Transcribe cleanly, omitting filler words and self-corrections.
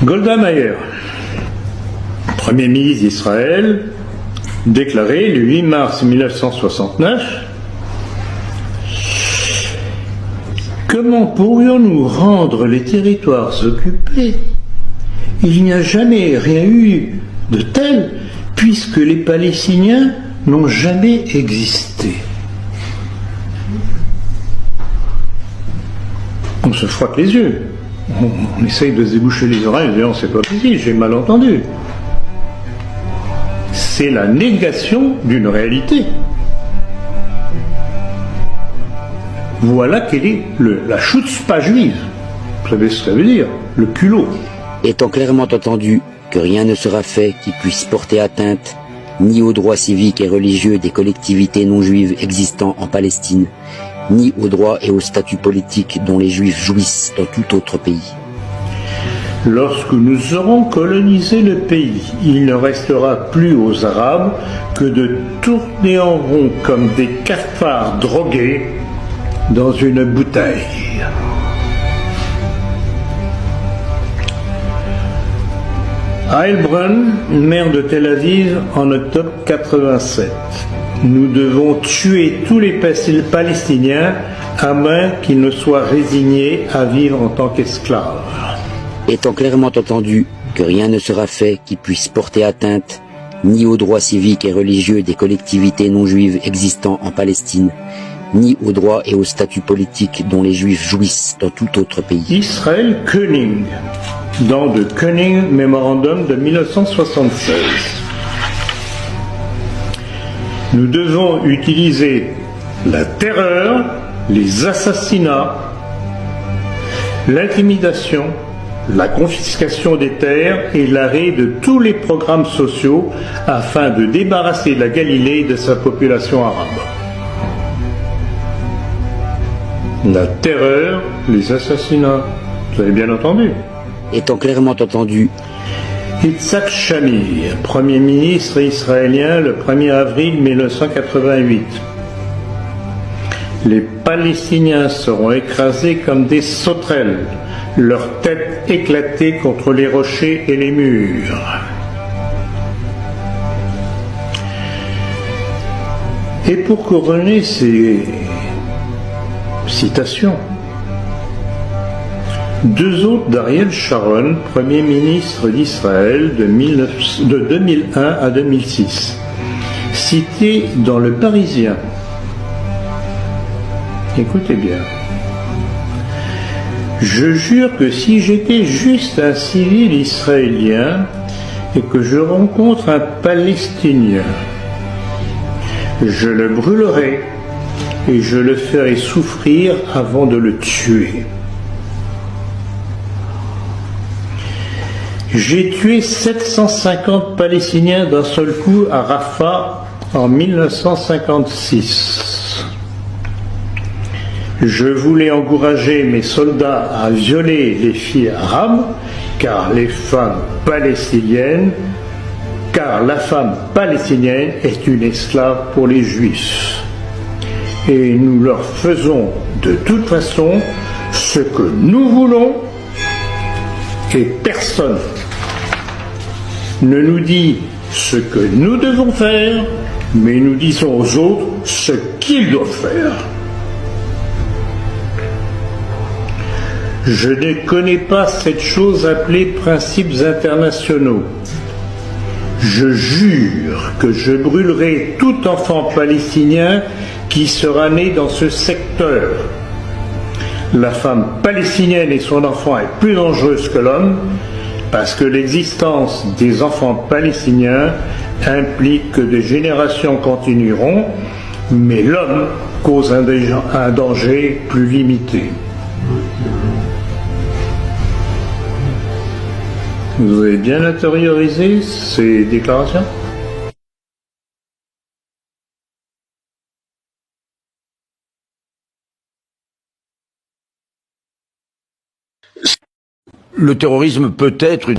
Golda Meir, Premier ministre d'Israël, déclaré le 8 mars 1969 « Comment pourrions-nous rendre les territoires occupés? Il n'y a jamais rien eu de tel, puisque les Palestiniens n'ont jamais existé. » On se frotte les yeux. On essaye de se déboucher les oreilles en disant c'est pas possible, j'ai mal entendu. C'est la négation d'une réalité. Voilà quelle est la chutzpah juive. Vous savez ce que ça veut dire, le culot. Étant clairement entendu que rien ne sera fait qui puisse porter atteinte ni aux droits civiques et religieux des collectivités non juives existant en Palestine, ni aux droits et au statut politique dont les Juifs jouissent dans tout autre pays. Lorsque nous aurons colonisé le pays, il ne restera plus aux Arabes que de tourner en rond comme des cafards drogués dans une bouteille. Heilbronn, maire de Tel Aviv, en octobre 87. Nous devons tuer tous les Palestiniens à moins qu'ils ne soient résignés à vivre en tant qu'esclaves. Étant clairement entendu que rien ne sera fait qui puisse porter atteinte ni aux droits civiques et religieux des collectivités non juives existant en Palestine, ni aux droits et au statut politique dont les Juifs jouissent dans tout autre pays. Israël Koenig, dans le Koenig Memorandum de 1976. Nous devons utiliser la terreur, les assassinats, l'intimidation, la confiscation des terres et l'arrêt de tous les programmes sociaux afin de débarrasser la Galilée de sa population arabe. La terreur, les assassinats, vous avez bien entendu. Étant clairement entendu, Yitzhak Shamir, Premier ministre israélien le 1er avril 1988. Les Palestiniens seront écrasés comme des sauterelles, leurs têtes éclatées contre les rochers et les murs. Et pour couronner ces citations, deux autres d'Ariel Sharon, Premier ministre d'Israël de 2001 à 2006, cités dans Le Parisien. Écoutez bien. Je jure que si j'étais juste un civil israélien et que je rencontre un Palestinien, je le brûlerai et je le ferai souffrir avant de le tuer. J'ai tué 750 Palestiniens d'un seul coup à Rafah en 1956. Je voulais encourager mes soldats à violer les filles arabes, car la femme palestinienne est une esclave pour les Juifs. Et nous leur faisons de toute façon ce que nous voulons et personne ne nous dit ce que nous devons faire, mais nous disons aux autres ce qu'ils doivent faire. Je ne connais pas cette chose appelée principes internationaux. Je jure que je brûlerai tout enfant palestinien qui sera né dans ce secteur. La femme palestinienne et son enfant est plus dangereuse que l'homme parce que l'existence des enfants palestiniens implique que des générations continueront, mais l'homme cause un danger plus limité. Vous avez bien intériorisé ces déclarations ? Le terrorisme peut être une